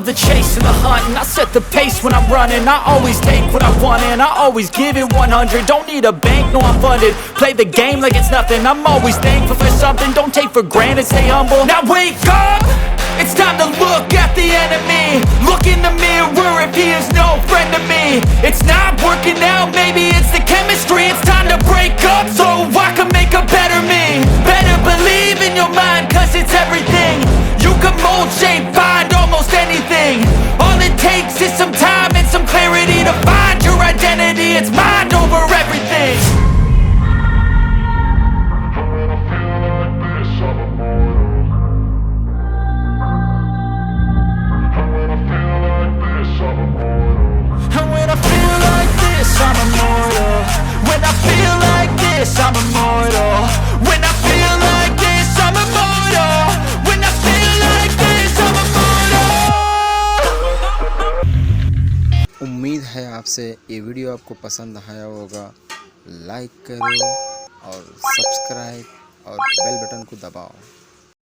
love the chase and the hunt, and I set the pace when I'm running. I always take what I want and I always give it 100. Don't need a bank, no I'm funded. Play the game like it's nothing. I'm always thankful for something. Don't take for granted, stay humble. Now wake up, it's time to look at the enemy. Look in the mirror if he is no friend to me. It's not working out, maybe it's the chemistry. It's time to break up so I can make a better me. Better believe in your mind, cause it's everything. You can mold, shape, find almost anything. All it takes is some time and some clarity to find your identity. It's mind over everything. And when I feel like this, I'm immortal. When I feel like this, I'm immortal. When I feel like this, I'm immortal. When I feel like this, I'm immortal. उम्मीद है आपसे ये video आपको पसंद आया होगा। Like करो और सब्सक्राइब और बेल बटन को दबाओ।